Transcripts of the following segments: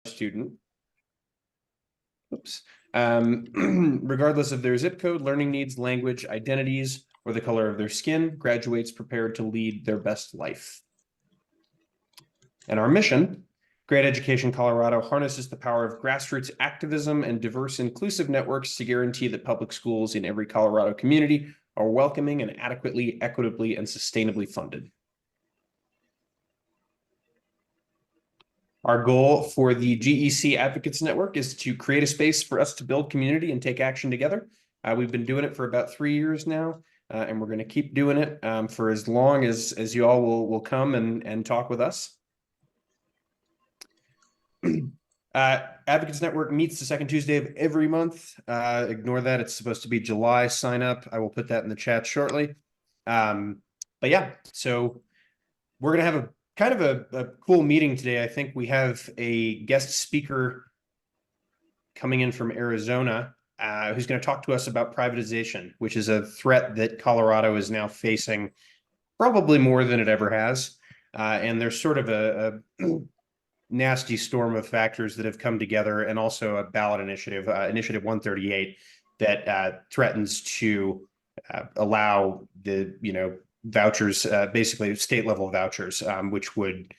student, regardless of their zip code, learning needs, language, identities, or the color of their skin, graduates prepared to lead their best life. And our mission, Great Education Colorado, harnesses the power of grassroots activism and diverse, inclusive networks to guarantee that public schools in every Colorado community are welcoming and adequately, equitably, and sustainably funded. Our goal for the GEC Advocates Network is to create a space for us to build community and take action together. We've been doing it for about 3 years now, and we're going to keep doing it for as long as you all will come and talk with us. Advocates Network meets the second Tuesday of every month. Ignore that. It's supposed to be July sign up. I will put that in the chat shortly. But yeah, so we're going to have kind of a cool meeting today. I think we have a guest speaker coming in from Arizona who's going to talk to us about privatization, which is a threat that Colorado is now facing probably more than it ever has. And there's sort of a nasty storm of factors that have come together, and also a ballot initiative, Initiative 138, that threatens to allow the vouchers, basically state level vouchers, which would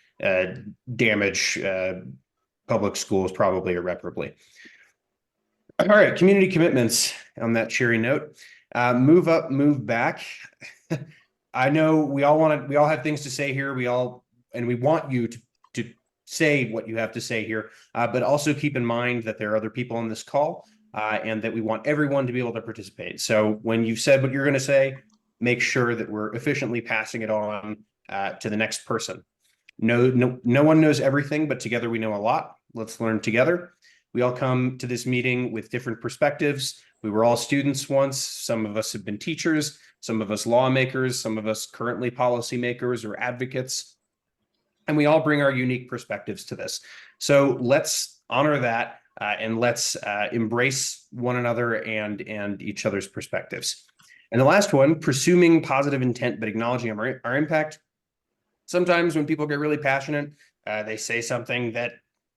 damage public schools probably irreparably. All right, community commitments on that cheery note. Move up, move back. I know we all have things to say here. We want you to say what you have to say here, but also keep in mind that there are other people on this call, and that we want everyone to be able to participate. So when you've said what you're going to say, make sure that we're efficiently passing it on to the next person. No one knows everything, but together we know a lot. Let's learn together. We all come to this meeting with different perspectives. We were all students once. Some of us have been teachers, some of us lawmakers, some of us currently policymakers or advocates. And we all bring our unique perspectives to this. So let's honor that, and let's embrace one another and each other's perspectives. And the last one, pursuing positive intent, but acknowledging our impact. Sometimes when people get really passionate, they say something that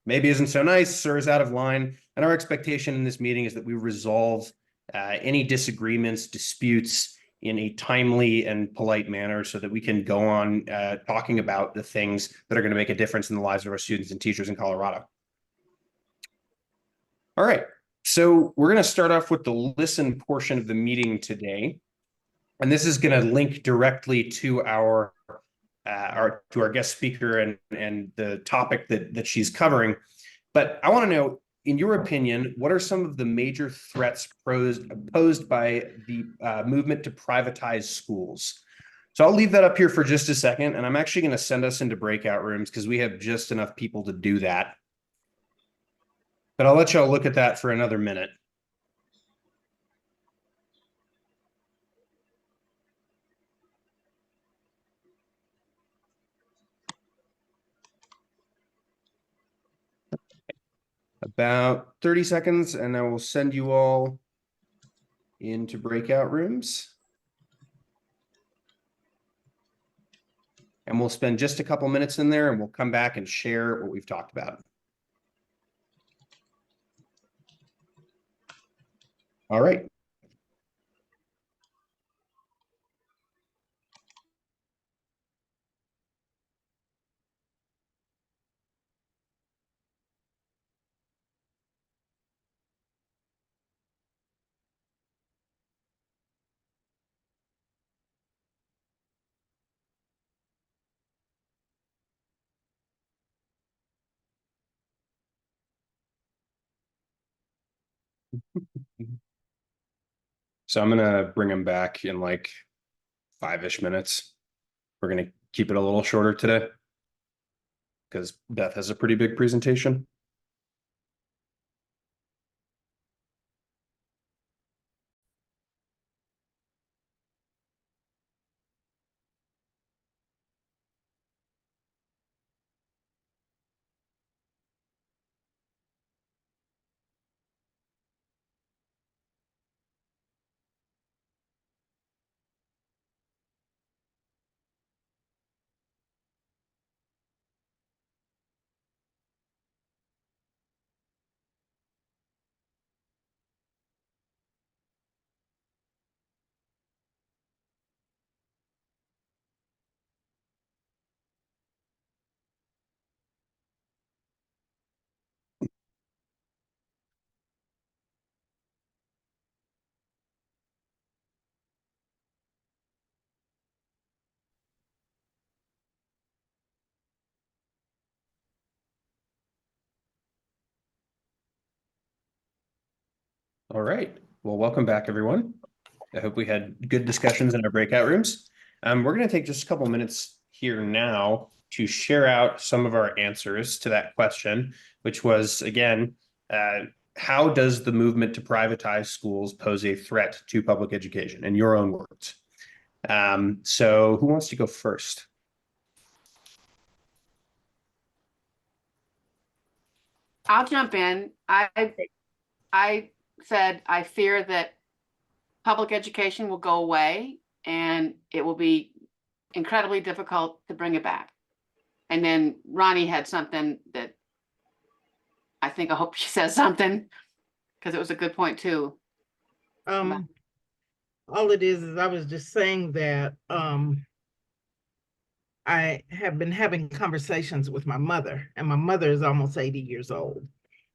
maybe isn't so nice or is out of line. And our expectation in this meeting is that we resolve any disagreements, disputes in a timely and polite manner, so that we can go on talking about the things that are going to make a difference in the lives of our students and teachers in Colorado. All right, so we're going to start off with the listen portion of the meeting today. And this is going to link directly to our guest speaker and the topic that she's covering. But I want to know, in your opinion, what are some of the major threats posed by the movement to privatize schools? So I'll leave that up here for just a second, and I'm actually going to send us into breakout rooms because we have just enough people to do that. But I'll let y'all look at that for another minute. About 30 seconds, and I will send you all into breakout rooms. And we'll spend just a couple minutes in there, and we'll come back and share what we've talked about. All right. So I'm gonna bring them back in like 5-ish minutes. We're gonna keep it a little shorter today because Beth has a pretty big presentation. All right. Well, welcome back, everyone. I hope we had good discussions in our breakout rooms. We're going to take just a couple minutes here now to share out some of our answers to that question, which was, again, how does the movement to privatize schools pose a threat to public education, in your own words? So who wants to go first? I'll jump in. I said I fear that public education will go away and it will be incredibly difficult to bring it back. And then Ronnie had something that I hope she says something because it was a good point too. All it is I was just saying that I have been having conversations with my mother, and my mother is almost 80 years old.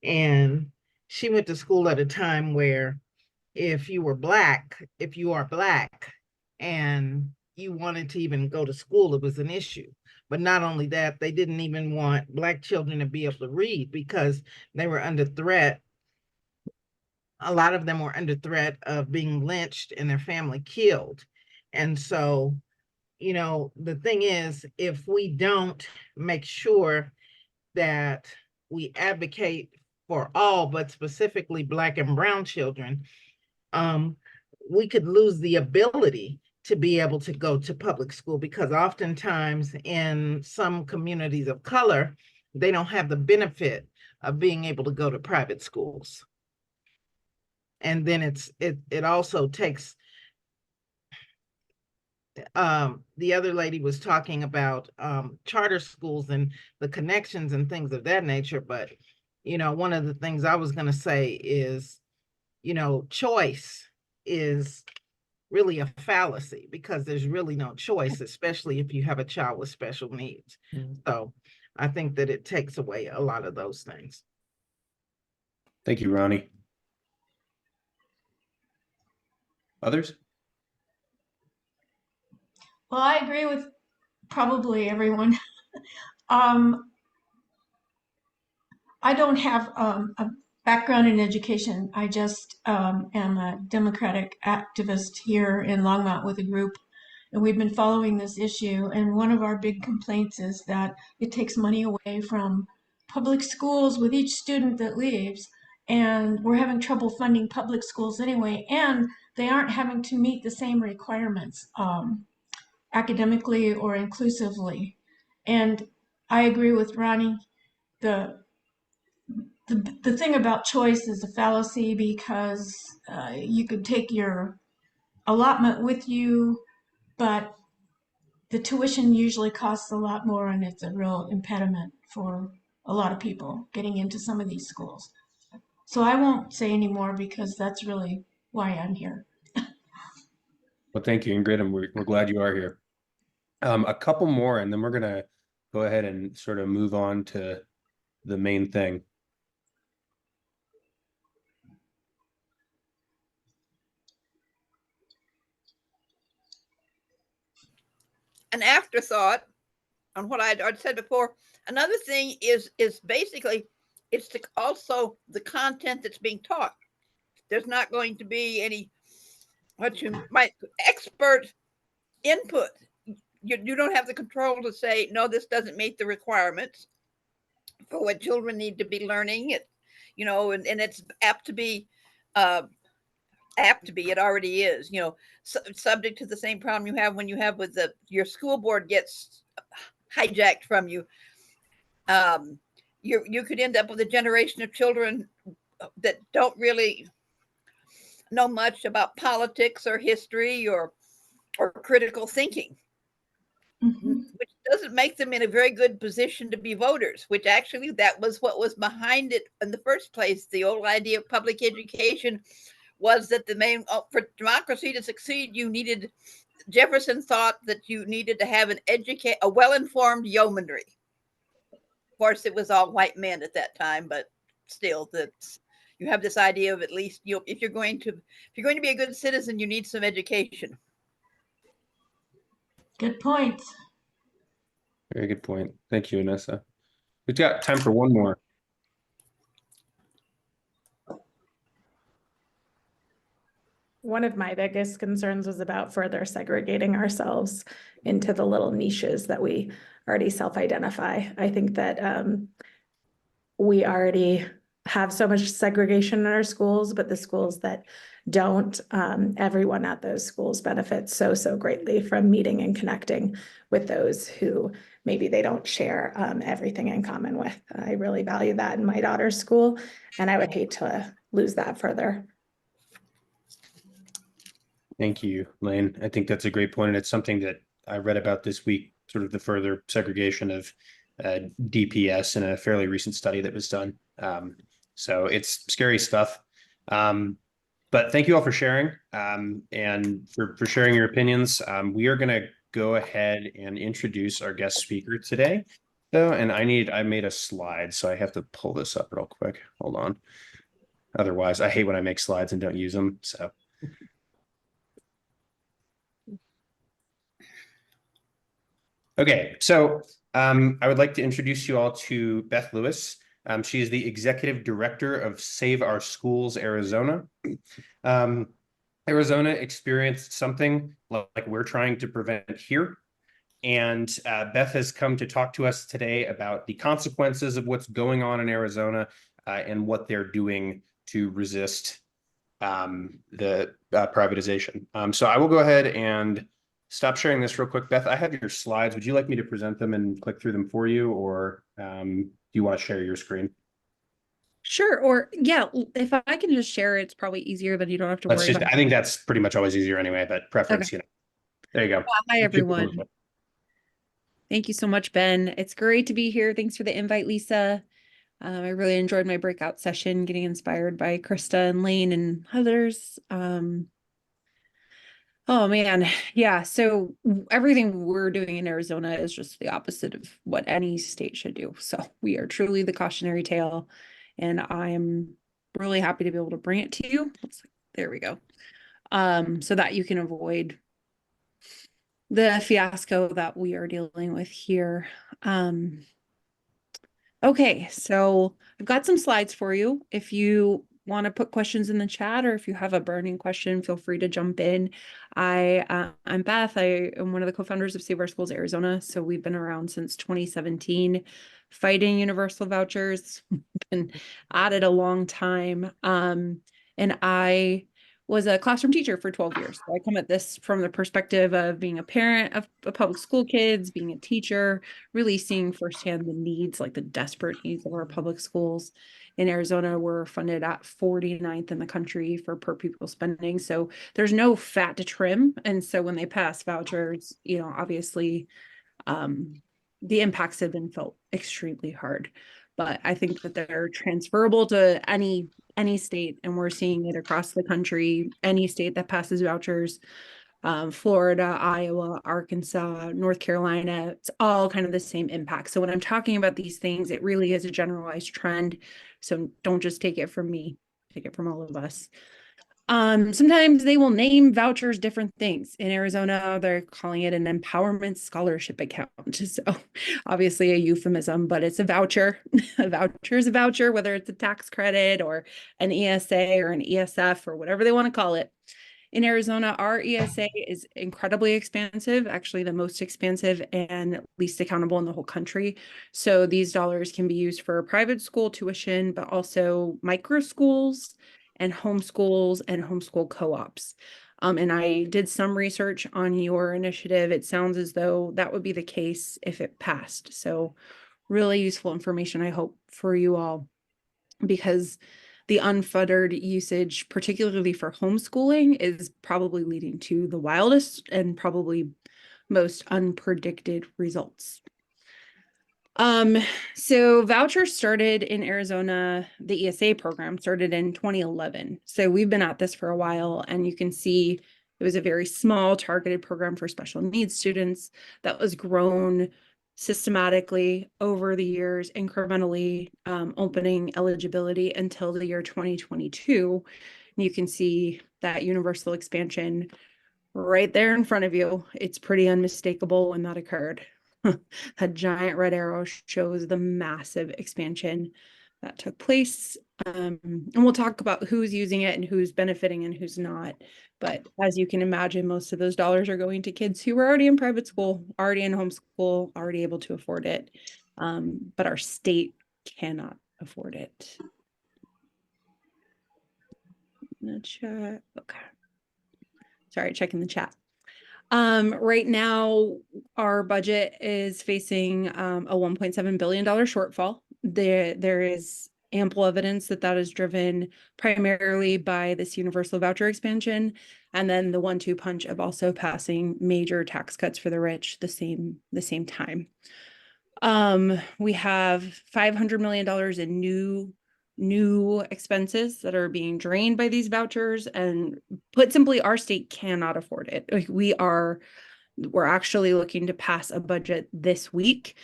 And she went to school at a time where if you are Black and you wanted to even go to school, it was an issue. But not only that, they didn't even want Black children to be able to read because they were under threat. A lot of them were under threat of being lynched and their family killed. And so, the thing is, if we don't make sure that we advocate for all, but specifically Black and brown children, we could lose the ability to be able to go to public school, because oftentimes in some communities of color, they don't have the benefit of being able to go to private schools. And then it also takes, the other lady was talking about charter schools and the connections and things of that nature. But, one of the things I was going to say is, choice is really a fallacy because there's really no choice, especially if you have a child with special needs. So I think that it takes away a lot of those things. Thank you, Ronnie. Others? Well, I agree with probably everyone. I don't have a background in education. I just am a Democratic activist here in Longmont with a group, and we've been following this issue. And one of our big complaints is that it takes money away from public schools with each student that leaves. And we're having trouble funding public schools anyway, and they aren't having to meet the same requirements academically or inclusively. And I agree with Ronnie. The the thing about choice is a fallacy because you could take your allotment with you, but the tuition usually costs a lot more, and it's a real impediment for a lot of people getting into some of these schools. So I won't say any more because that's really why I'm here. Well, thank you, Ingrid, and we're glad you are here. A couple more, and then we're going to go ahead and sort of move on to the main thing. An afterthought on what I'd said before. Another thing is basically it's also the content that's being taught. There's not going to be any what you might expert input. You don't have the control to say no, this doesn't meet the requirements for what children need to be learning. And it's apt to be it already is, subject to the same problem you have when you have with your school board gets hijacked from you. You could end up with a generation of children that don't really know much about politics or history or critical thinking, which doesn't make them in a very good position to be voters, which actually that was what was behind it in the first place. The old idea of public education was that for democracy to succeed, Jefferson thought that you needed to have a well-informed yeomanry. Of course, it was all white men at that time, but still, you have this idea of at least if you're going to be a good citizen, you need some education. Good point. Very good point. Thank you, Anessa. We've got time for one more. one of my biggest concerns was about further segregating ourselves into the little niches that we already self-identify. I think that we already have so much segregation in our schools, but the schools that don't, everyone at those schools benefits so greatly from meeting and connecting with those who maybe they don't share everything in common with. I really value that in my daughter's school, and I would hate to lose that further. Thank you, Lane. I think that's a great point, and it's something that I read about this week, sort of the further segregation of DPS in a fairly recent study that was done. So it's scary stuff. But thank you all for sharing and for sharing your opinions. We are going to go ahead and introduce our guest speaker today, though, and I made a slide, so I have to pull this up real quick. Hold on. Otherwise, I hate when I make slides and don't use them. So. Okay, so I would like to introduce you all to Beth Lewis. She is the Executive Director of Save Our Schools Arizona. Arizona experienced something like we're trying to prevent here. And Beth has come to talk to us today about the consequences of what's going on in Arizona and what they're doing to resist the privatization. So I will go ahead and stop sharing this real quick. Beth, I have your slides. Would you like me to present them and click through them for you, or do you want to share your screen? Sure. Or yeah, if I can just share, it's probably easier, then you don't have to worry about it. I think that's pretty much always easier anyway, but preference, Okay. There you go. Hi, everyone. Thank you so much, Ben. It's great to be here. Thanks for the invite, Lisa. I really enjoyed my breakout session, getting inspired by Krista and Lane and others. Oh man, yeah. So everything we're doing in Arizona is just the opposite of what any state should do. So we are truly the cautionary tale, and I'm really happy to be able to bring it to you. There we go. So that you can avoid the fiasco that we are dealing with here. Okay, so I've got some slides for you. If you want to put questions in the chat, or if you have a burning question, feel free to jump in. I'm Beth. I am one of the co-founders of Save Our Schools Arizona. So we've been around since 2017, fighting universal vouchers. Been at it a long time. And I was a classroom teacher for 12 years. So I come at this from the perspective of being a parent of public school kids, being a teacher, really seeing firsthand the needs, like the desperate needs of our public schools. In Arizona, we're funded at 49th in the country for per pupil spending. So there's no fat to trim. And so when they pass vouchers, obviously the impacts have been felt extremely hard. But I think that they're transferable to any state, and we're seeing it across the country. Any state that passes vouchers, Florida, Iowa, Arkansas, North Carolina, it's all kind of the same impact. So when I'm talking about these things, it really is a generalized trend. So don't just take it from me, take it from all of us. Sometimes they will name vouchers different things. In Arizona, they're calling it an empowerment scholarship account. So obviously a euphemism, but it's a voucher. A voucher is a voucher, whether it's a tax credit or an ESA or an ESF or whatever they want to call it. In Arizona, our ESA is incredibly expansive, actually the most expansive and least accountable in the whole country. So these dollars can be used for private school tuition, but also micro schools and homeschools and homeschool co-ops. And I did some research on your initiative. It sounds as though that would be the case if it passed. So really useful information, I hope, for you all, because the unfettered usage, particularly for homeschooling, is probably leading to the wildest and probably most unpredicted results. So vouchers started in Arizona, the ESA program started in 2011. So we've been at this for a while, and you can see it was a very small targeted program for special needs students that was grown systematically over the years, incrementally opening eligibility until the year 2022. And you can see that universal expansion right there in front of you. It's pretty unmistakable when that occurred. A giant red arrow shows the massive expansion that took place And we'll talk about who's using it and who's benefiting and who's not. But as you can imagine, most of those dollars are going to kids who were already in private school, already in homeschool, already able to afford it. But our state cannot afford it. Chat. Okay. Sorry, checking the chat. Right now, our budget is facing a $1.7 billion shortfall. There is ample evidence that that is driven primarily by this universal voucher expansion, and then the 1-2 punch of also passing major tax cuts for the rich the same time. We have $500 million in new expenses that are being drained by these vouchers, and put simply, our state cannot afford it. Like, we're actually looking to pass a budget this week,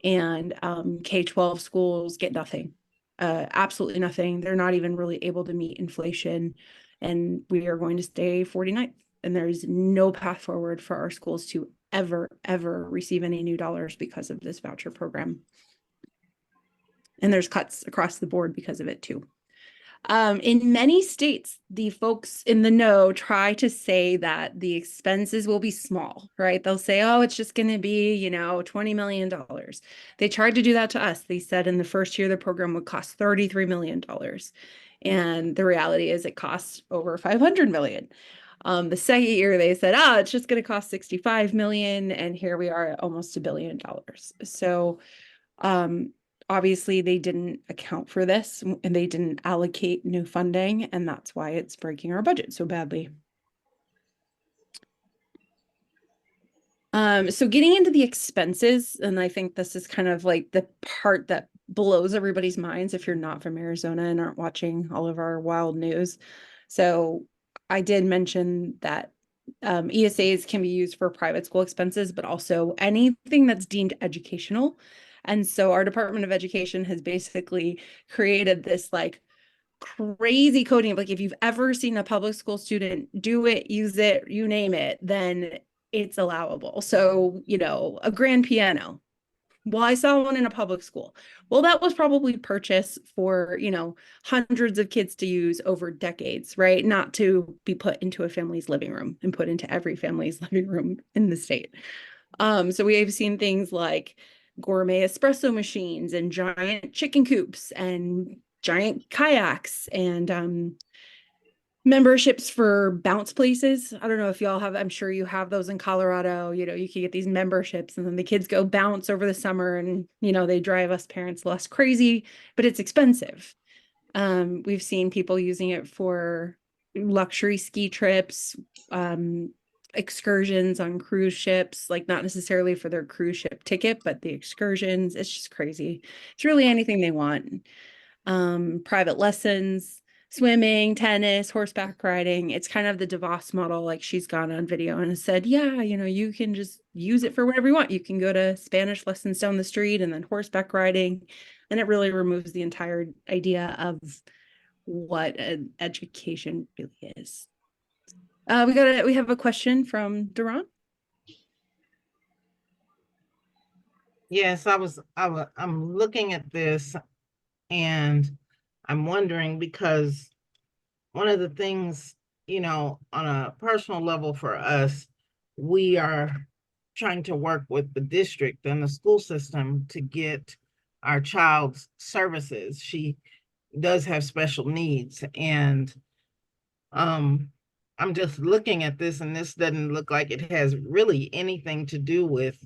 and K-12 schools get nothing, absolutely nothing. They're not even really able to meet inflation, and we are going to stay 49th, and there's no path forward for our schools to ever receive any new dollars because of this voucher program. And there's cuts across the board because of it too. In many states, the folks in the know try to say that the expenses will be small, right? They'll say, oh, it's just going to be, $20 million. They tried to do that to us. They said in the first year, the program would cost $33 million. And the reality is it costs over $500 million. The second year, they said, it's just going to cost $65 million. And here we are at almost $1 billion. So, obviously, they didn't account for this, and they didn't allocate new funding, and that's why it's breaking our budget so badly. So getting into the expenses, and I think this is kind of like the part that blows everybody's minds if you're not from Arizona and aren't watching all of our wild news. So I did mention that ESAs can be used for private school expenses, but also anything that's deemed educational. And so our Department of Education has basically created this like crazy coding of like, if you've ever seen a public school student do it, use it, you name it, then it's allowable. So, a grand piano. Well, I saw one in a public school. Well, that was probably purchased for, hundreds of kids to use over decades, right? Not to be put into a family's living room and put into every family's living room in the state. So we have seen things like gourmet espresso machines and giant chicken coops and giant kayaks and memberships for bounce places. I don't know if y'all have, I'm sure you have those in Colorado. You can get these memberships, and then the kids go bounce over the summer, and they drive us parents less crazy, but it's expensive. We've seen people using it for luxury ski trips, excursions on cruise ships, like not necessarily for their cruise ship ticket, but the excursions. It's just crazy. It's really anything they want. Private lessons, swimming, tennis, horseback riding. It's kind of the DeVos model. Like, she's gone on video and has said, yeah, you can just use it for whatever you want. You can go to Spanish lessons down the street and then horseback riding. And it really removes the entire idea of what an education really is. We have a question from Duran. Yes, I'm looking at this, and I'm wondering, because one of the things, on a personal level for us, we are trying to work with the district and the school system to get our child's services. She does have special needs, and I'm just looking at this, and this doesn't look like it has really anything to do with,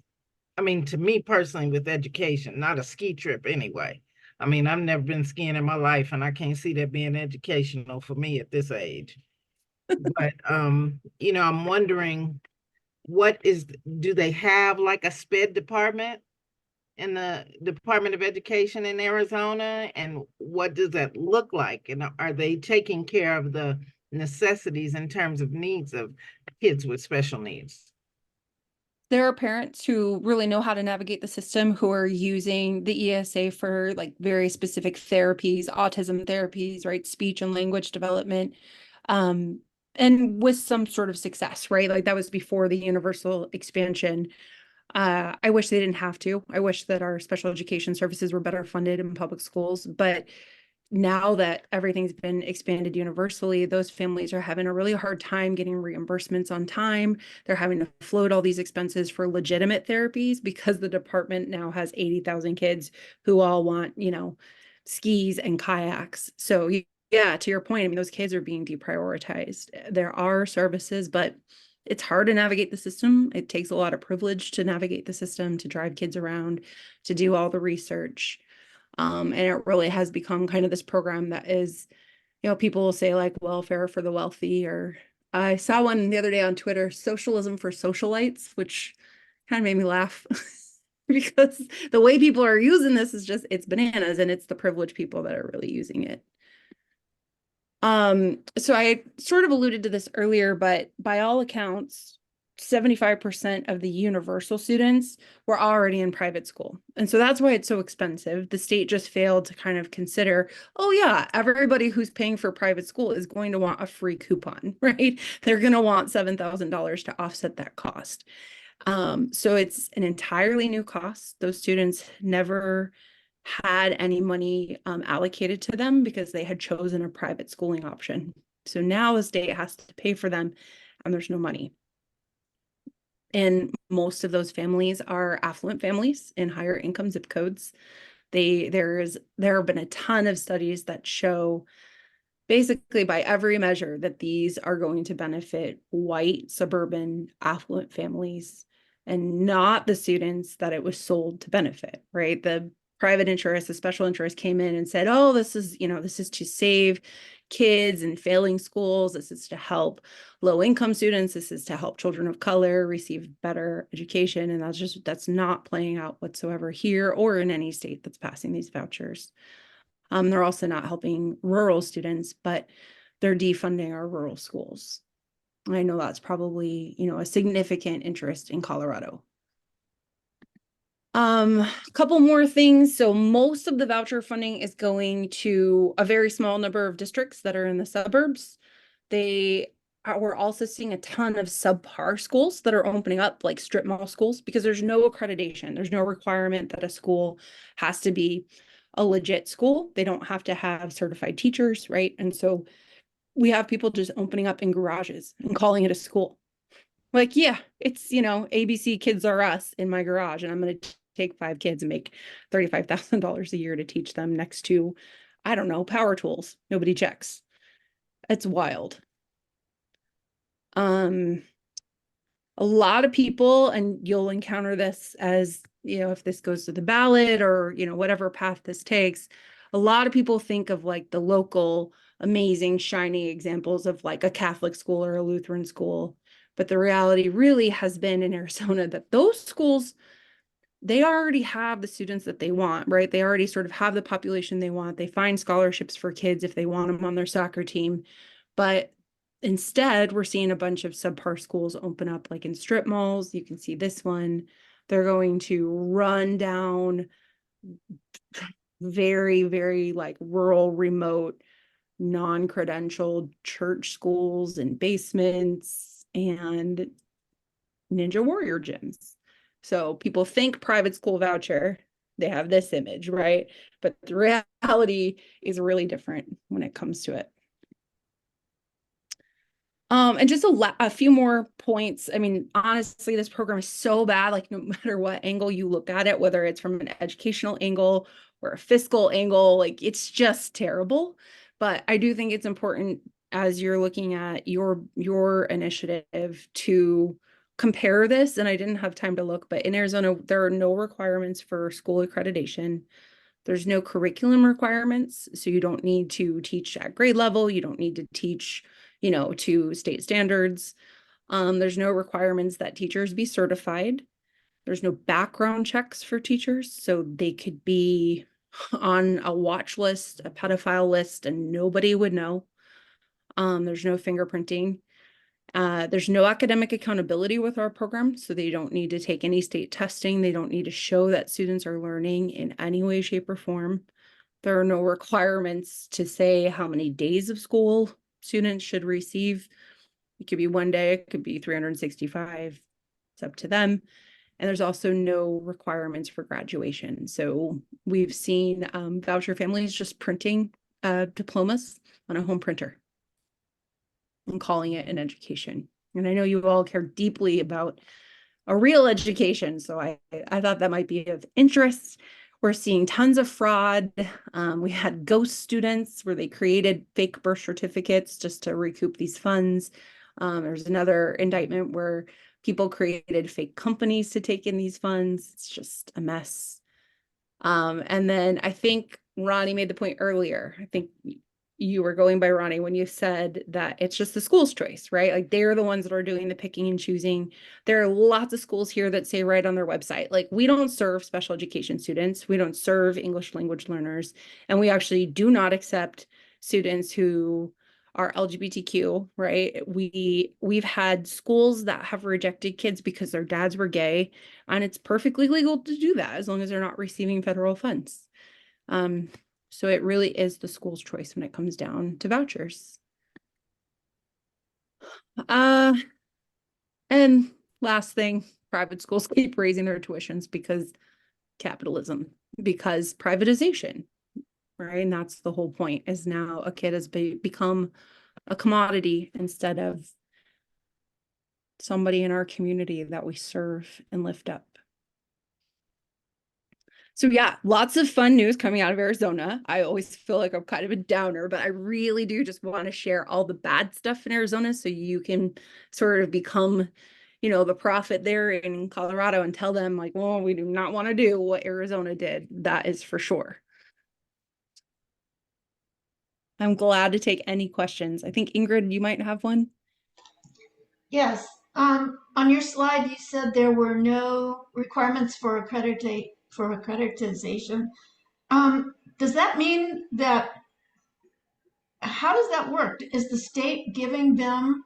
to me personally, with education, not a ski trip anyway. I've never been skiing in my life, and I can't see that being educational for me at this age. But, I'm wondering, do they have like a SPED department in the Department of Education in Arizona? And what does that look like? And are they taking care of the necessities in terms of needs of kids with special needs? There are parents who really know how to navigate the system, who are using the ESA for like very specific therapies, autism therapies, right? Speech and language development, and with some sort of success, right? Like, that was before the universal expansion. I wish they didn't have to. I wish that our special education services were better funded in public schools, but now that everything's been expanded universally, those families are having a really hard time getting reimbursements on time. They're having to float all these expenses for legitimate therapies because the department now has 80,000 kids who all want, skis and kayaks. So yeah, to your point, I mean, those kids are being deprioritized. There are services, but it's hard to navigate the system. It takes a lot of privilege to navigate the system, to drive kids around, to do all the research. And it really has become kind of this program that is, people will say like welfare for the wealthy, or I saw one the other day on Twitter, socialism for socialites, which kind of made me laugh because the way people are using this is just, it's bananas, and it's the privileged people that are really using it. So I sort of alluded to this earlier, but by all accounts, 75% of the universal students were already in private school. And so that's why it's so expensive. The state just failed to kind of consider, oh yeah, everybody who's paying for private school is going to want a free coupon, right? They're going to want $7,000 to offset that cost. So it's an entirely new cost. Those students never had any money allocated to them because they had chosen a private schooling option. So now the state has to pay for them, and there's no money. And most of those families are affluent families in higher income zip codes. There have been a ton of studies that show basically by every measure that these are going to benefit white, suburban, affluent families, and not the students that it was sold to benefit, right? The private interest, the special interest came in and said, oh, this is to save kids in failing schools. This is to help low income students. This is to help children of color receive better education. And that's not playing out whatsoever here or in any state that's passing these vouchers. They're also not helping rural students, but they're defunding our rural schools. I know that's probably, a significant interest in Colorado. A couple more things. So most of the voucher funding is going to a very small number of districts that are in the suburbs. We're also seeing a ton of subpar schools that are opening up, like strip mall schools, because there's no accreditation. There's no requirement that a school has to be a legit school. They don't have to have certified teachers, right? And so we have people just opening up in garages and calling it a school. Like, yeah, it's, ABC Kids R Us in my garage, and I'm going to take 5 kids and make $35,000 a year to teach them next to, I don't know, power tools. Nobody checks. It's wild. A lot of people, and you'll encounter this as, if this goes to the ballot or, whatever path this takes, a lot of people think of like the local amazing, shiny examples of like a Catholic school or a Lutheran school. But the reality really has been in Arizona that those schools, they already have the students that they want, right? They already sort of have the population they want. They find scholarships for kids if they want them on their soccer team. But instead, we're seeing a bunch of subpar schools open up, like in strip malls. You can see this one. They're going to run down very, very like rural, remote, non-credentialed church schools and basements and Ninja Warrior gyms. So people think private school voucher, they have this image, right? But the reality is really different when it comes to it. And just a few more points. I mean, honestly, this program is so bad, like no matter what angle you look at it, whether it's from an educational angle or a fiscal angle, like it's just terrible. But I do think it's important as you're looking at your initiative to compare this. And I didn't have time to look, but in Arizona, there are no requirements for school accreditation. There's no curriculum requirements. So you don't need to teach at grade level. You don't need to teach, to state standards. There's no requirements that teachers be certified. There's no background checks for teachers. So they could be on a watch list, a pedophile list, and nobody would know. There's no fingerprinting. There's no academic accountability with our program, so they don't need to take any state testing. They don't need to show that students are learning in any way, shape, or form. There are no requirements to say how many days of school students should receive. It could be 1 day, it could be 365. It's up to them. And there's also no requirements for graduation. So we've seen voucher families just printing diplomas on a home printer and calling it an education. And I know you all care deeply about a real education, so I thought that might be of interest. We're seeing tons of fraud. We had ghost students where they created fake birth certificates just to recoup these funds. There's another indictment where people created fake companies to take in these funds. It's just a mess. And then I think Ronnie made the point earlier. I think you were going by Ronnie when you said that it's just the school's choice, right? Like they're the ones that are doing the picking and choosing. There are lots of schools here that say right on their website, like we don't serve special education students. We don't serve English language learners. And we actually do not accept students who are LGBTQ, right? We've had schools that have rejected kids because their dads were gay, and it's perfectly legal to do that as long as they're not receiving federal funds. So it really is the school's choice when it comes down to vouchers. And last thing, private schools keep raising their tuitions because capitalism, because privatization, right? And that's the whole point, is now a kid has become a commodity instead of somebody in our community that we serve and lift up. So yeah, lots of fun news coming out of Arizona. I always feel like I'm kind of a downer, but I really do just want to share all the bad stuff in Arizona so you can sort of become, you know, the prophet there in Colorado and tell them like, well, we do not want to do what Arizona did. That is for sure. I'm glad to take any questions. I think Ingrid, you might have one. Yes. On your slide, you said there were no requirements for accreditization. Does that mean that, how does that work? Is the state giving them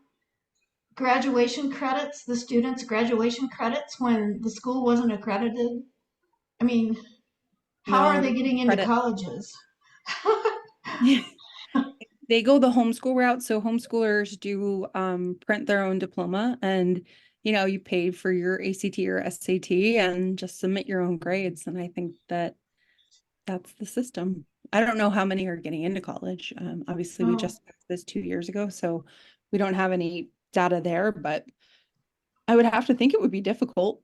graduation credits, the students graduation credits when the school wasn't accredited? I mean, how are No, they getting into credit. colleges? They go the homeschool route. So homeschoolers do print their own diploma, and you know, you pay for your ACT or SAT and just submit your own grades. And I think that that's the system. I don't know how many are getting into college. Obviously, we Oh, just passed this 2 years ago, so we don't have any data there, but I would have to think it would be difficult.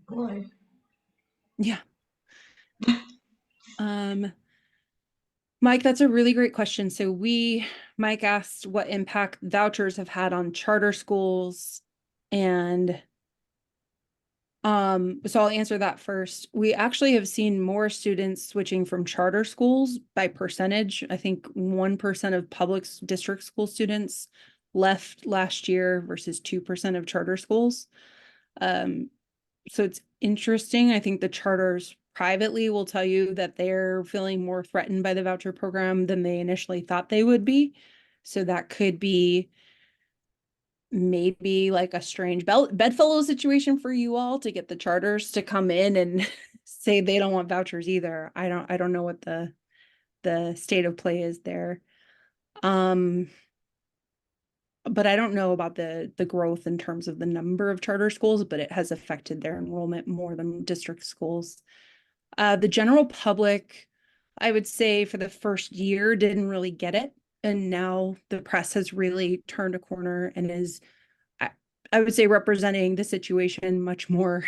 boy. Yeah. Mike, that's a really great question. So Mike asked what impact vouchers have had on charter schools. And so I'll answer that first. We actually have seen more students switching from charter schools by percentage. I think 1% of public district school students left last year versus 2% of charter schools. So it's interesting. I think the charters privately will tell you that they're feeling more threatened by the voucher program than they initially thought they would be. So that could be maybe like a strange bedfellow situation for you all to get the charters to come in and say they don't want vouchers either. I don't know what the state of play is there. But I don't know about the growth in terms of the number of charter schools, but it has affected their enrollment more than district schools. The general public, I would say for the first year, didn't really get it. And now the press has really turned a corner and is, I would say, representing the situation much more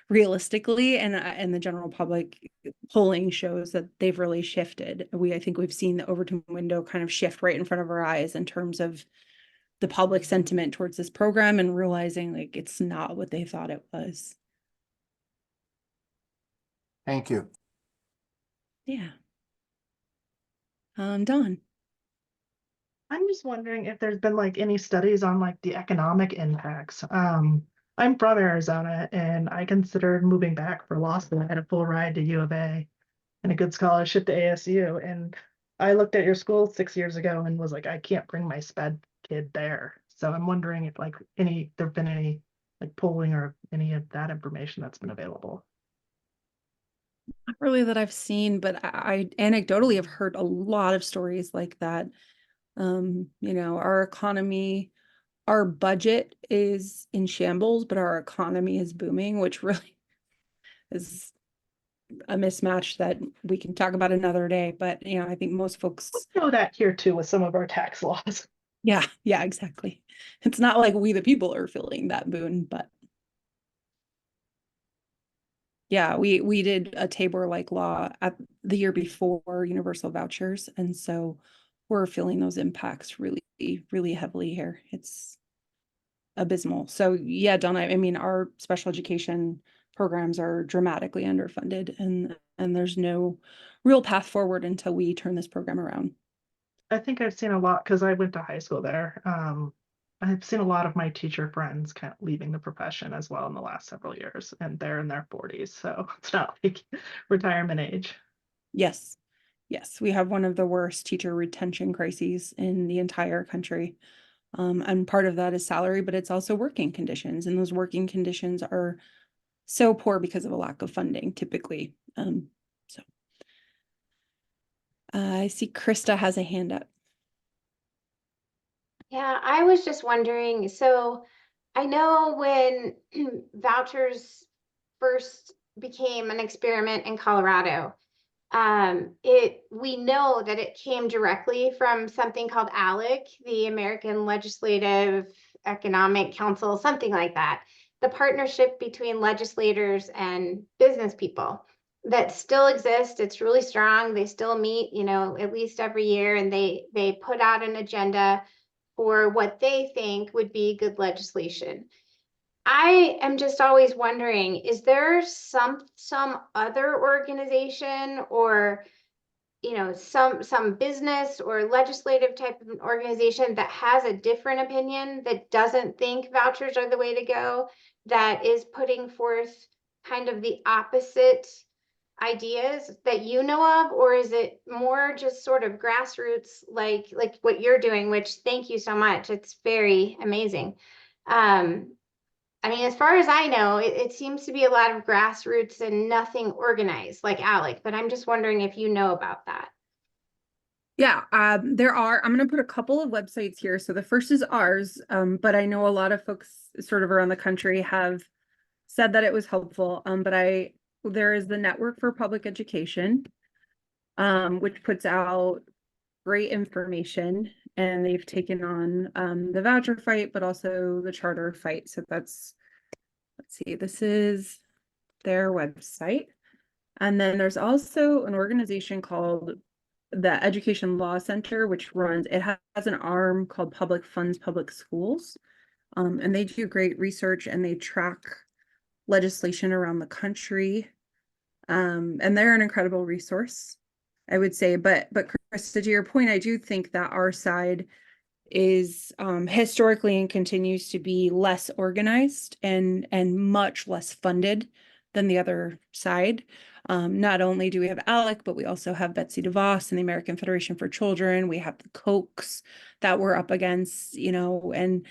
realistically. And the general public polling shows that they've really shifted. I think we've seen the Overton window kind of shift right in front of our eyes in terms of the public sentiment towards this program and realizing like it's not what they thought it was. Thank you. Yeah. Dawn. I'm just wondering if there's been like any studies on like the economic impacts. I'm from Arizona and I considered moving back for law school. I had a full ride to U of A and a good scholarship to ASU. And I looked at your school 6 years ago and was like, I can't bring my sped kid there. So I'm wondering if like there've been any like polling or any of that information that's been available. Not really that I've seen, but I anecdotally have heard a lot of stories like that. You know, our economy, our budget is in shambles, but our economy is booming, which really is a mismatch that we can talk about another day, but you know, I think most folks, We know that here too with some of our tax laws. yeah, exactly. It's not like we the people are feeling that boon, but yeah, we did a Tabor-like law at the year before universal vouchers, and so we're feeling those impacts really, really heavily here. It's abysmal. So yeah, Donna, I mean, our special education programs are dramatically underfunded, and there's no real path forward until we turn this program around. I think I've seen a lot because I went to high school there. I've seen a lot of my teacher friends kind of leaving the profession as well in the last several years, and they're in their 40s, so it's not like retirement age. Yes. Yes, we have one of the worst teacher retention crises in the entire country. And part of that is salary, but it's also working conditions. And those working conditions are so poor because of a lack of funding typically. So I see Krista has a hand up. Yeah, I was just wondering, so I know when vouchers first became an experiment in Colorado, we know that it came directly from something called ALEC, the American Legislative Economic Council, something like that. The partnership between legislators and business people that still exists. It's really strong. They still meet, at least every year, and they put out an agenda for what they think would be good legislation. I am just always wondering, is there some other organization or some business or legislative type of an organization that has a different opinion, that doesn't think vouchers are the way to go, that is putting forth kind of the opposite ideas that you know of? Or is it more just sort of grassroots, like what you're doing, which thank you so much, it's very amazing. I mean, as far as I know, it seems to be a lot of grassroots and nothing organized like ALEC, but I'm just wondering if you know about that. Yeah, I'm going to put a couple of websites here. So the first is ours, but I know a lot of folks sort of around the country have said that it was helpful. But there is the Network for Public Education, which puts out great information, and they've taken on the voucher fight, but also the charter fight. So let's see, this is their website. And then there's also an organization called the Education Law Center, which it has an arm called Public Funds Public Schools. And they do great research, and they track legislation around the country. And they're an incredible resource, I would say. But Krista, to your point, I do think that our side is historically and continues to be less organized and much less funded than the other side. Not only do we have ALEC, but we also have Betsy DeVos and the American Federation for Children. We have the Kochs that we're up against, and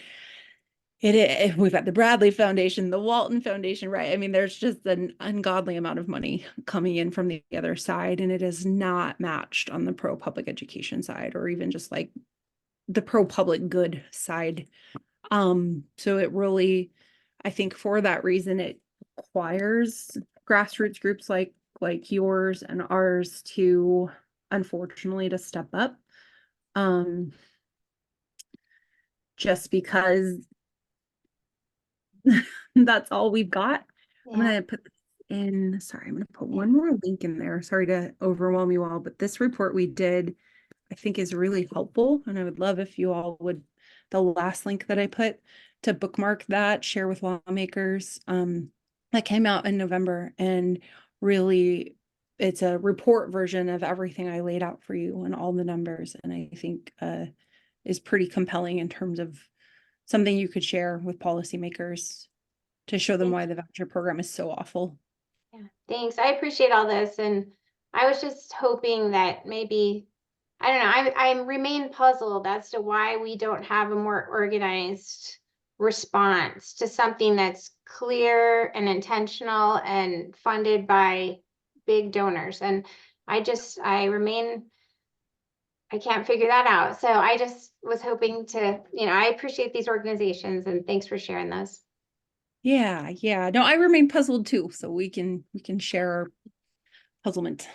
we've got the Bradley Foundation, the Walton Foundation, right? I mean, there's just an ungodly amount of money coming in from the other side, and it is not matched on the pro public education side, or even just like the pro public good side. So it really, I think for that reason, it requires grassroots groups like yours and ours to, unfortunately, to step up. Just because that's all we've got. Yeah. I'm gonna put in, sorry, I'm gonna put one more link in there. Sorry to overwhelm you all, but this report we did, I think, is really helpful. And I would love if you all would, the last link that I put, to bookmark that, share with lawmakers. That came out in November, and really it's a report version of everything I laid out for you and all the numbers. And I think is pretty compelling in terms of something you could share with policymakers to show them why the voucher program is so awful. Yeah, thanks. I appreciate all this. And I was just hoping that maybe, I don't know, I remain puzzled as to why we don't have a more organized response to something that's clear and intentional and funded by big donors. And I can't figure that out. So I just was hoping to, I appreciate these organizations, and thanks for sharing those. Yeah. No, I remain puzzled too. So we can share puzzlement.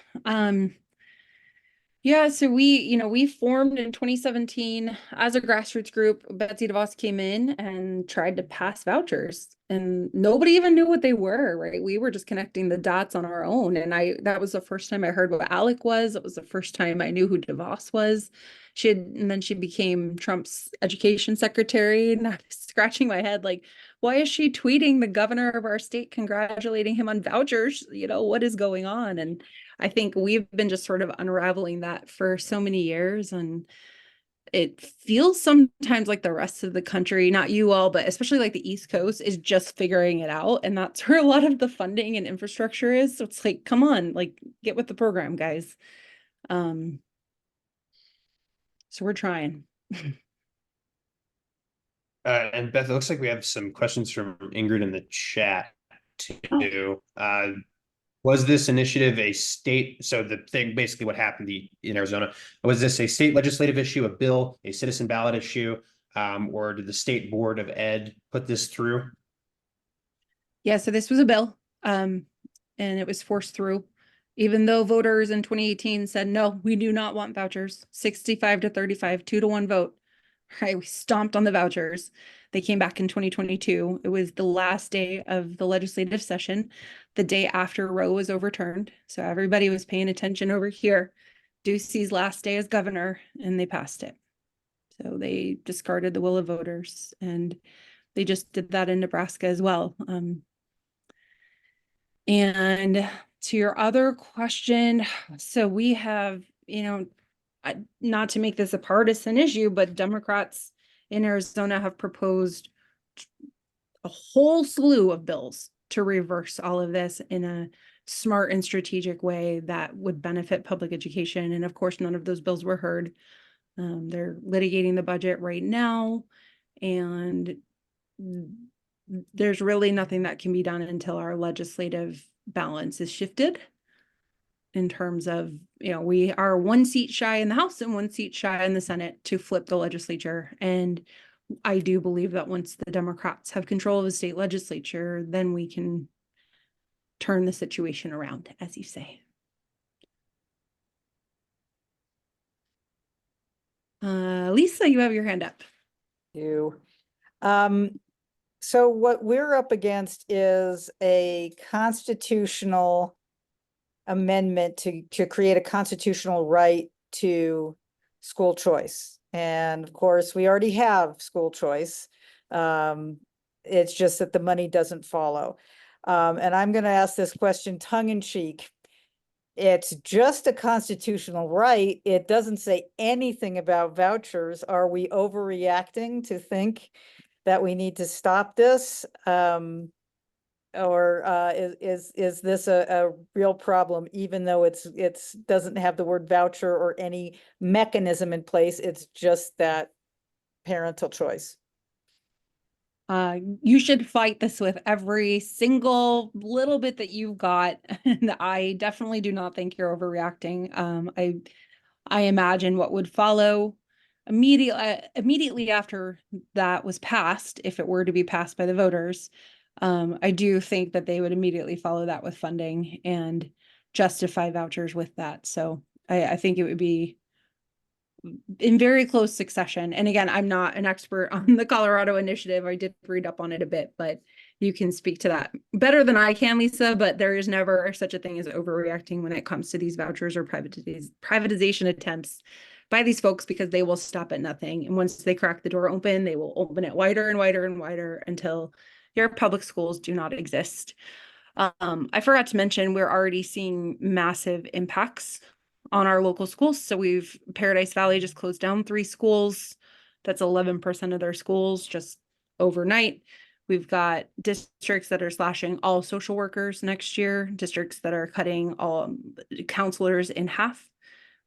Yeah, so we formed in 2017 as a grassroots group. Betsy DeVos came in and tried to pass vouchers, and nobody even knew what they were, right? We were just connecting the dots on our own. And that was the first time I heard what ALEC was. It was the first time I knew who DeVos was. And then she became Trump's education secretary, and I was scratching my head like, why is she tweeting the governor of our state congratulating him on vouchers? What is going on? And I think we've been just sort of unraveling that for so many years. And it feels sometimes like the rest of the country, not you all, but especially like the East Coast, is just figuring it out. And that's where a lot of the funding and infrastructure is. So it's like, come on, like get with the program, guys. So we're trying. And Beth, it looks like we have some questions from Ingrid in the chat too. Was this initiative a state? So the thing, basically what happened in Arizona, was this a state legislative issue, a bill, a citizen ballot issue, or did the state board of ed put this through? Yeah, so this was a bill, and it was forced through, even though voters in 2018 said, no, we do not want vouchers, 65 to 35, 2-to-1 vote. Right, we stomped on the vouchers. They came back in 2022. It was the last day of the legislative session, the day after Roe was overturned. So everybody was paying attention over here. Ducey's last day as governor, and they passed it. So they discarded the will of voters, and they just did that in Nebraska as well. And to your other question, so we have, not to make this a partisan issue, but Democrats in Arizona have proposed a whole slew of bills to reverse all of this in a smart and strategic way that would benefit public education. And of course, none of those bills were heard. They're litigating the budget right now, and there's really nothing that can be done until our legislative balance is shifted. In terms of, we are 1 seat shy in the House and 1 seat shy in the Senate to flip the legislature. And I do believe that once the Democrats have control of the state legislature, then we can turn the situation around, as you say. Lisa, you have your hand up. You. So what we're up against is a constitutional amendment to create a constitutional right to school choice. And of course, we already have school choice. It's just that the money doesn't follow. And I'm going to ask this question tongue in cheek. It's just a constitutional right. It doesn't say anything about vouchers. Are we overreacting to think that we need to stop this? Or is this a real problem, even though it's doesn't have the word voucher or any mechanism in place? It's just that parental choice. You should fight this with every single little bit that you've got. And I definitely do not think you're overreacting. I imagine what would follow immediately after that was passed, if it were to be passed by the voters. I do think that they would immediately follow that with funding and justify vouchers with that. So I think it would be in very close succession. And again, I'm not an expert on the Colorado initiative. I did read up on it a bit, but you can speak to that better than I can, Lisa. But there is never such a thing as overreacting when it comes to these vouchers or privatization attempts by these folks, because they will stop at nothing. And once they crack the door open, they will open it wider and wider and wider until your public schools do not exist. I forgot to mention, we're already seeing massive impacts on our local schools. So Paradise Valley just closed down 3 schools. That's 11% of their schools just overnight. We've got districts that are slashing all social workers next year, districts that are cutting all counselors in half.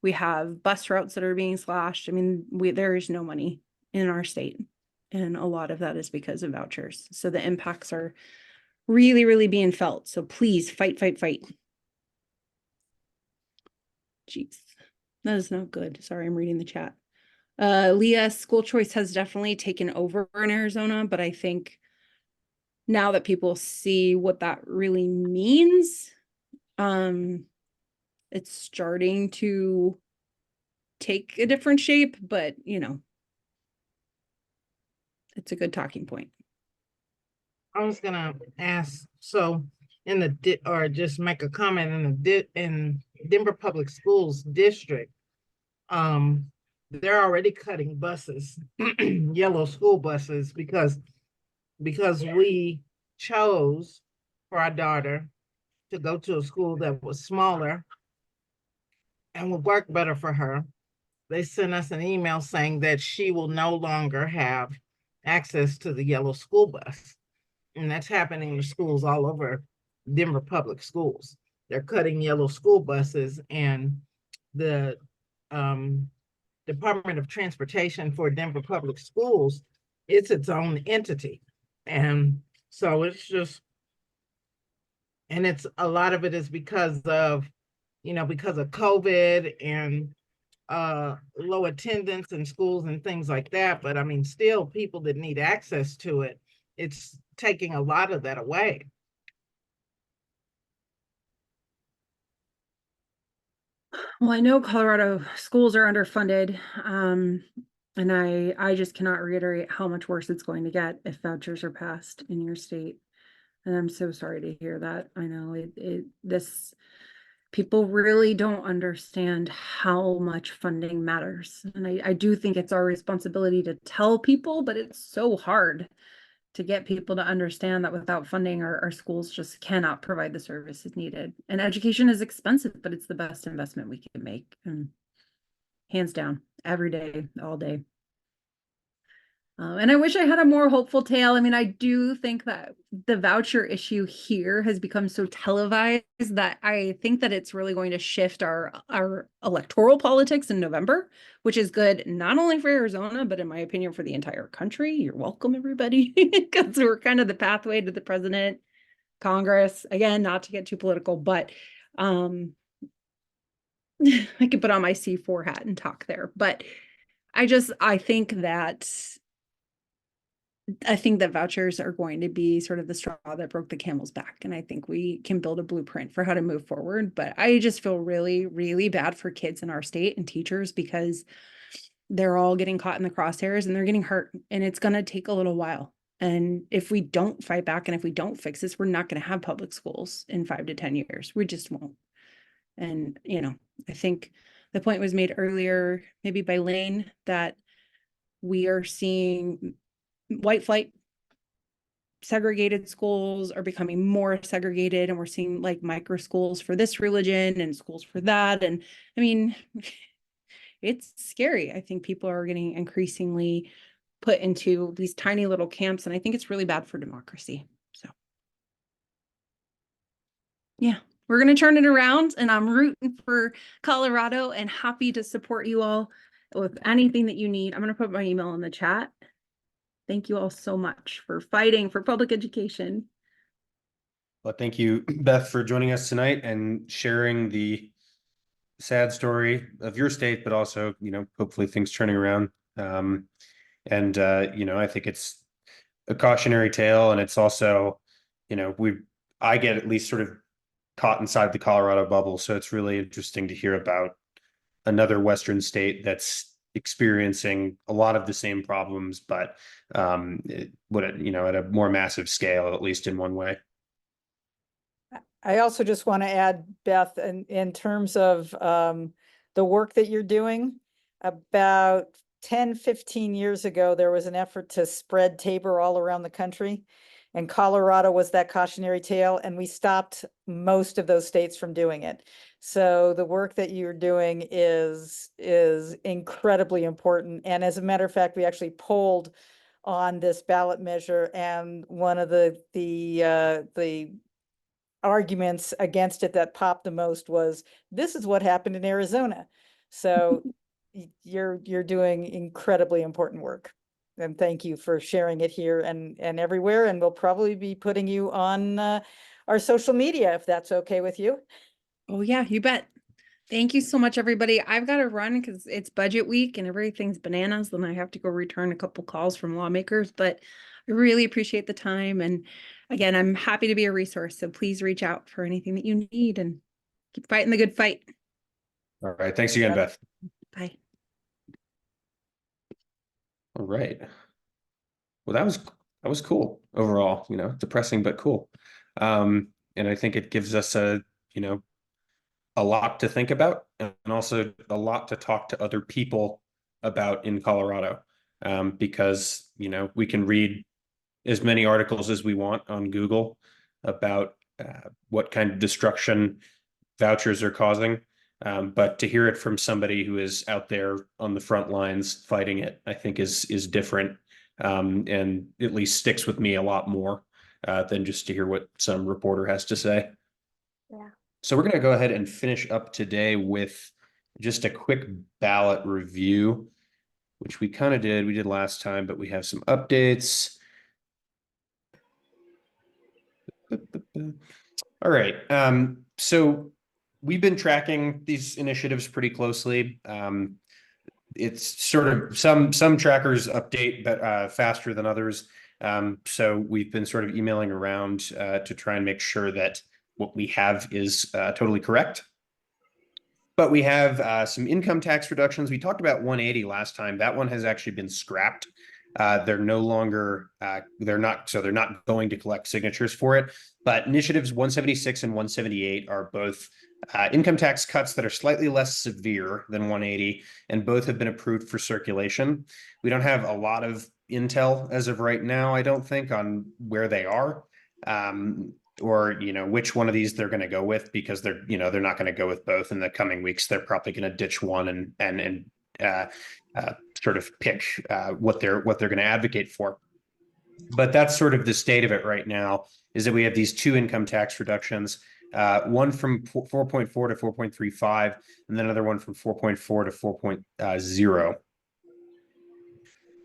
We have bus routes that are being slashed. I mean, there is no money in our state. And a lot of that is because of vouchers. So the impacts are really, really being felt. So please fight, fight, fight. Jeez, that is not good. Sorry, I'm reading the chat. Leah, school choice has definitely taken over in Arizona, but I think now that people see what that really means, it's starting to take a different shape, but you know, it's a good talking point. I was gonna ask, so in the or just make a comment in Denver Public Schools district, they're already cutting buses, yellow school buses, because we chose for our daughter to go to a school that was smaller and would work better for her. They sent us an email saying that she will no longer have access to the yellow school bus. And that's happening in schools all over Denver Public Schools. They're cutting yellow school buses, and the Department of Transportation for Denver Public Schools, it's its own entity. And so it's just, and it's a lot of it is because of, because of COVID and low attendance in schools and things like that. But I mean, still people that need access to it, it's taking a lot of that away. Well, I know Colorado schools are underfunded, and I just cannot reiterate how much worse it's going to get if vouchers are passed in your state. And I'm so sorry to hear that. I know this people really don't understand how much funding matters. And I do think it's our responsibility to tell people, but it's so hard to get people to understand that without funding, our schools just cannot provide the services needed. And education is expensive, but it's the best investment we can make. And hands down, every day, all day. And I wish I had a more hopeful tale. I mean, I do think that the voucher issue here has become so televised that I think that it's really going to shift our electoral politics in November, which is good not only for Arizona, but in my opinion, for the entire country. You're welcome, everybody, because we're kind of the pathway to the president, Congress. Again, not to get too political, but I could put on my C4 hat and talk there. But I think that vouchers are going to be sort of the straw that broke the camel's back. And I think we can build a blueprint for how to move forward. But I just feel really, really bad for kids in our state and teachers, because they're all getting caught in the crosshairs and they're getting hurt. And it's going to take a little while. And if we don't fight back and if we don't fix this, we're not going to have public schools in 5 to 10 years. We just won't. And, I think the point was made earlier, maybe by Lane, that we are seeing white flight segregated schools are becoming more segregated, and we're seeing like micro schools for this religion and schools for that. And I mean, it's scary. I think people are getting increasingly put into these tiny little camps, and I think it's really bad for democracy. So yeah, we're going to turn it around, and I'm rooting for Colorado and happy to support you all with anything that you need. I'm going to put my email in the chat. Thank you all so much for fighting for public education. Well, thank you, Beth, for joining us tonight and sharing the sad story of your state, but also, hopefully things turning around. I think it's a cautionary tale, and it's also, I get at least sort of caught inside the Colorado bubble. So it's really interesting to hear about another Western state that's experiencing a lot of the same problems, but at a more massive scale, at least in one way. I also just want to add, Beth, in terms of the work that you're doing, about 10, 15 years ago, there was an effort to spread Tabor all around the country. And Colorado was that cautionary tale, and we stopped most of those states from doing it. So the work that you're doing is incredibly important. And as a matter of fact, we actually polled on this ballot measure, and one of the arguments against it that popped the most was, this is what happened in Arizona. So you're doing incredibly important work. And thank you for sharing it here and everywhere. And we'll probably be putting you on our social media, if that's okay with you. Oh yeah, you bet. Thank you so much, everybody. I've got to run because it's budget week and everything's bananas. Then I have to go return a couple calls from lawmakers, but I really appreciate the time. And again, I'm happy to be a resource. So please reach out for anything that you need and keep fighting the good fight. All right. Thanks again, Yep. Beth. Bye. All right. Well, that was cool overall, depressing but cool. And I think it gives us a lot to think about and also a lot to talk to other people about in Colorado. Because, we can read as many articles as we want on Google about what kind of destruction vouchers are causing. But to hear it from somebody who is out there on the front lines fighting it, I think is different, and at least sticks with me a lot more than just to hear what some reporter has to say. Yeah. So we're going to go ahead and finish up today with just a quick ballot review, which we kind of did. We did last time, but we have some updates. All right. So we've been tracking these initiatives pretty closely. It's sort of some trackers update faster than others. So we've been sort of emailing around to try and make sure that what we have is totally correct. But we have some income tax reductions. We talked about 180 last time. That one has actually been scrapped. They're no longer, they're not going to collect signatures for it. But initiatives 176 and 178 are both income tax cuts that are slightly less severe than 180, and both have been approved for circulation. We don't have a lot of intel as of right now, I don't think, on where they are. Or which one of these they're going to go with, because they're not going to go with both in the coming weeks. They're probably going to ditch one and sort of pick what they're going to advocate for. But that's sort of the state of it right now, is that we have these two income tax reductions, one from 4.4 to 4.35, and then another one from 4.4 to 4.0.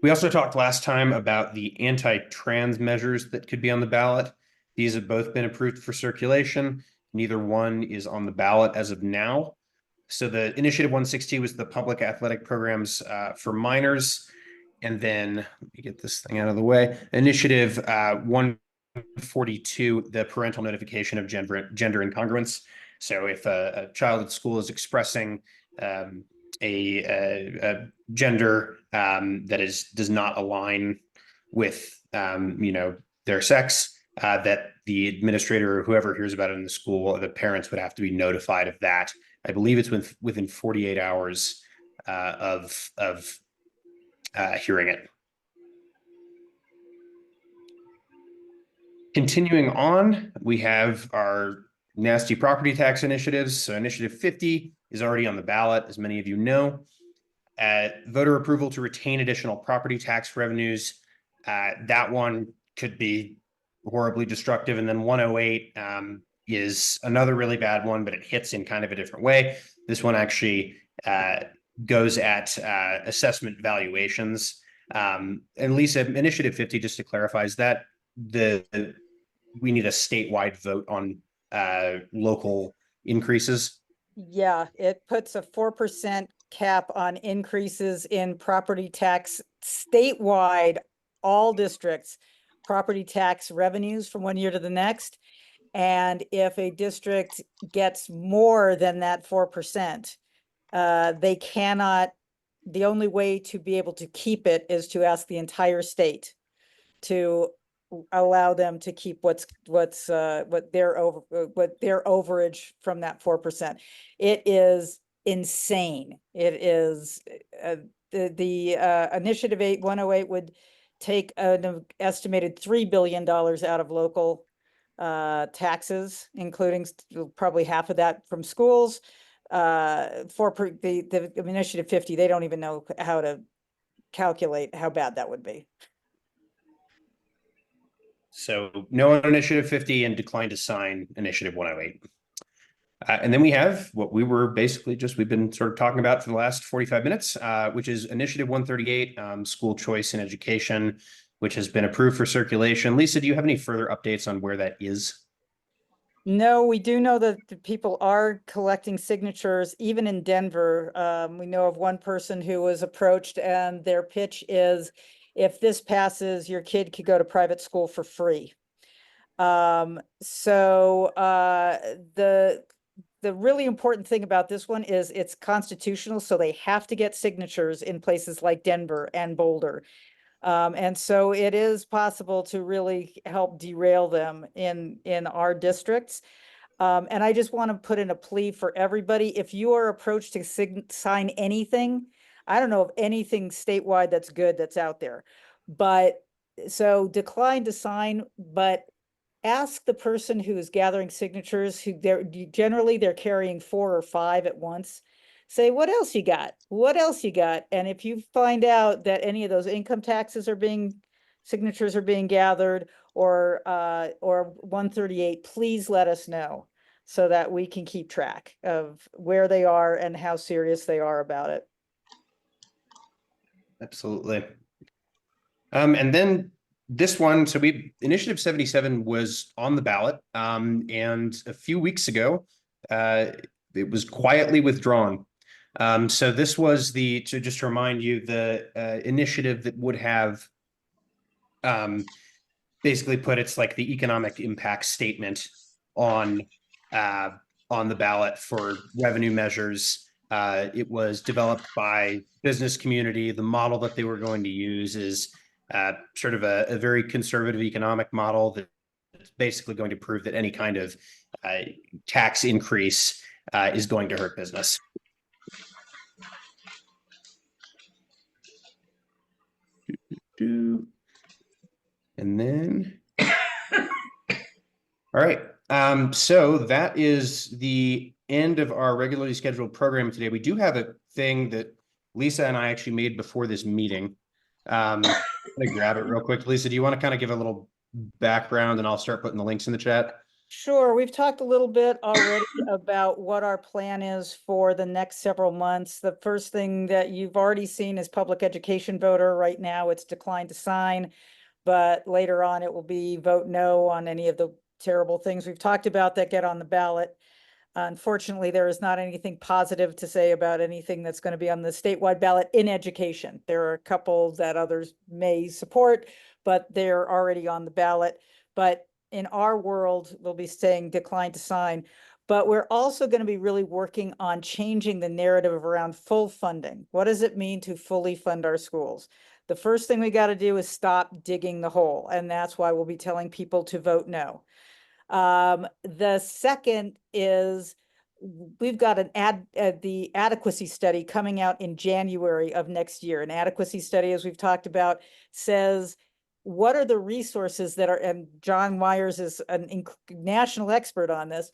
We also talked last time about the anti-trans measures that could be on the ballot. These have both been approved for circulation. Neither one is on the ballot as of now. So the initiative 160 was the public athletic programs for minors. And then let me get this thing out of the way. Initiative 142, the parental notification of gender incongruence. So if a child at school is expressing a gender that does not align with their sex, that the administrator or whoever hears about it in the school, the parents would have to be notified of that. I believe it's within 48 hours of hearing it. Continuing on, we have our nasty property tax initiatives. So initiative 50 is already on the ballot, as many of you know. Voter approval to retain additional property tax revenues. That one could be horribly destructive. And then 108 is another really bad one, but it hits in kind of a different way. This one actually goes at assessment valuations. And Lisa, initiative 50, just to clarify, is that we need a statewide vote on local increases? Yeah, it puts a 4% cap on increases in property tax statewide, all districts, property tax revenues from one year to the next. And if a district gets more than that 4%, they cannot, the only way to be able to keep it is to ask the entire state to allow them to keep what their overage from that 4%. It is insane. It is the initiative 108 would take an estimated $3 billion out of local taxes, including probably half of that from schools. For the initiative 50, they don't even know how to calculate how bad that would be. So no on initiative 50 and decline to sign initiative 108. And then we have what we were basically we've been sort of talking about for the last 45 minutes, which is initiative 138, school choice in education, which has been approved for circulation. Lisa, do you have any further updates on where that is? No, we do know that the people are collecting signatures, even in Denver. We know of one person who was approached, and their pitch is, if this passes, your kid could go to private school for free. the really important thing about this one is it's constitutional, so they have to get signatures in places like Denver and Boulder. And so it is possible to really help derail them in our districts. And I just want to put in a plea for everybody. If you are approached to sign anything, I don't know of anything statewide that's good that's out there. But so decline to sign, but ask the person who is gathering signatures, who they're carrying 4 or 5 at once. Say, what else you got? What else you got? And if you find out that any of those income taxes are signatures are being gathered, or 138, please let us know so that we can keep track of where they are and how serious they are about it. Absolutely. And then this one, so Initiative 77 was on the ballot, and a few weeks ago, it was quietly withdrawn. So this was just to remind you, the initiative that would have basically put its like the economic impact statement on the ballot for revenue measures. It was developed by business community. The model that they were going to use is sort of a very conservative economic model that's basically going to prove that any kind of tax increase is going to hurt business. And then, all right. So that is the end of our regularly scheduled program today. We do have a thing that Lisa and I actually made before this meeting. Let me grab it real quick. Lisa, do you want to kind of give a little background, and I'll start putting the links in the chat? Sure. We've talked a little bit already about what our plan is for the next several months. The first thing that you've already seen is public education voter. Right now, it's declined to sign, but later on it will be vote no on any of the terrible things we've talked about that get on the ballot. Unfortunately, there is not anything positive to say about anything that's going to be on the statewide ballot in education. There are a couple that others may support, but they're already on the ballot. But in our world, we'll be saying decline to sign. But we're also going to be really working on changing the narrative around full funding. What does it mean to fully fund our schools? The first thing we got to do is stop digging the hole. And that's why we'll be telling people to vote no. The second is we've got the adequacy study coming out in January of next year. An adequacy study, as we've talked about, says what are the resources that are, and John Myers is a national expert on this,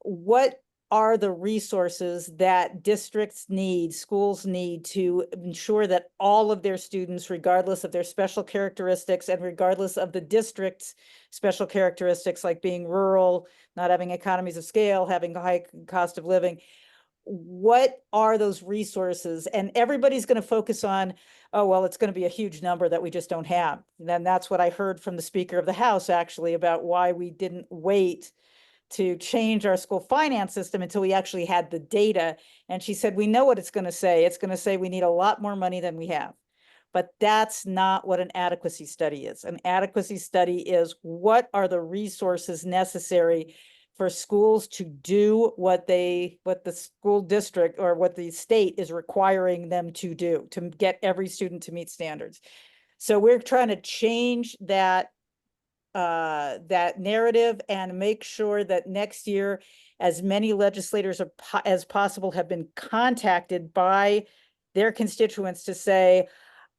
what are the resources that districts need, schools need to ensure that all of their students, regardless of their special characteristics and regardless of the district's special characteristics, like being rural, not having economies of scale, having a high cost of living, what are those resources? And everybody's going to focus on, oh, well, it's going to be a huge number that we just don't have. And then that's what I heard from the Speaker of the House, actually, about why we didn't wait to change our school finance system until we actually had the data. And she said, we know what it's going to say. It's going to say we need a lot more money than we have. But that's not what an adequacy study is. An adequacy study is what are the resources necessary for schools to do what the school district or what the state is requiring them to do to get every student to meet standards. So we're trying to change that narrative and make sure that next year, as many legislators as possible have been contacted by their constituents to say,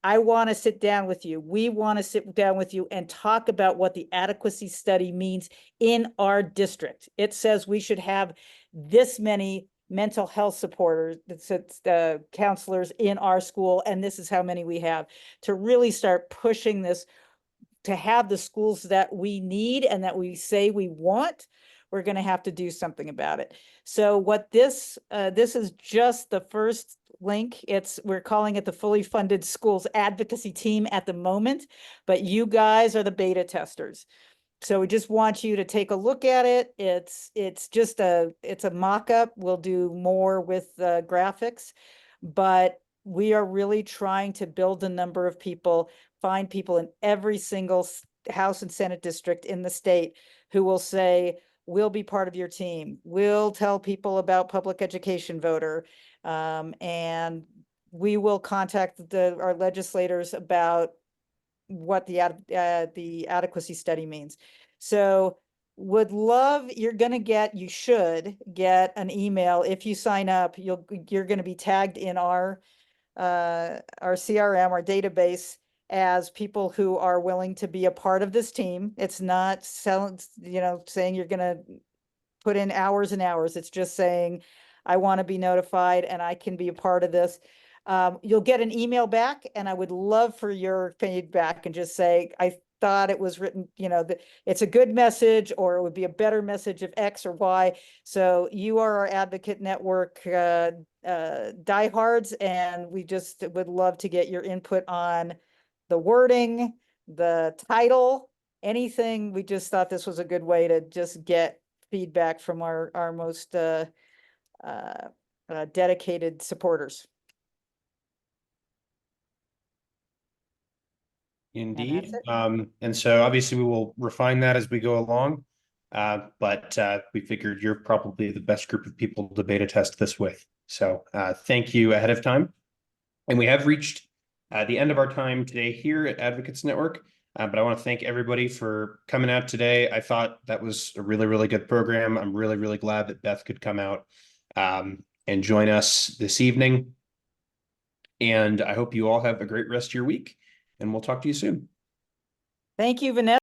I want to sit down with you. We want to sit down with you and talk about what the adequacy study means in our district. It says we should have this many mental health supporters, counselors in our school, and this is how many we have, to really start pushing this, to have the schools that we need and that we say we want. We're going to have to do something about it. So what this is just the first link. We're calling it the Fully Funded Schools Advocacy Team at the moment, but you guys are the beta testers. So we just want you to take a look at it. It's a mock-up. We'll do more with graphics, but we are really trying to build a number of people, find people in every single House and Senate district in the state who will say, we'll be part of your team. We'll tell people about public education voter. And we will contact our legislators about what the adequacy study means. So would love, you should get an email. If you sign up, you're going to be tagged in our CRM, our database, as people who are willing to be a part of this team. It's not saying you're going to put in hours and hours. It's just saying, I want to be notified and I can be a part of this. You'll get an email back, and I would love for your feedback and just say, I thought it was written, it's a good message, or it would be a better message of X or Y. So you are our Advocate Network diehards, and we just would love to get your input on the wording, the title, anything. We just thought this was a good way to just get feedback from our most dedicated supporters. Indeed. it. And so obviously we will refine that as we go along. But we figured you're probably the best group of people to beta test this with. So thank you ahead of time. And we have reached the end of our time today here at Advocates Network. But I want to thank everybody for coming out today. I thought that was a really, really good program. I'm really, really glad that Beth could come out and join us this evening. And I hope you all have a great rest of your week, and we'll talk to you soon. Thank you, Vanessa.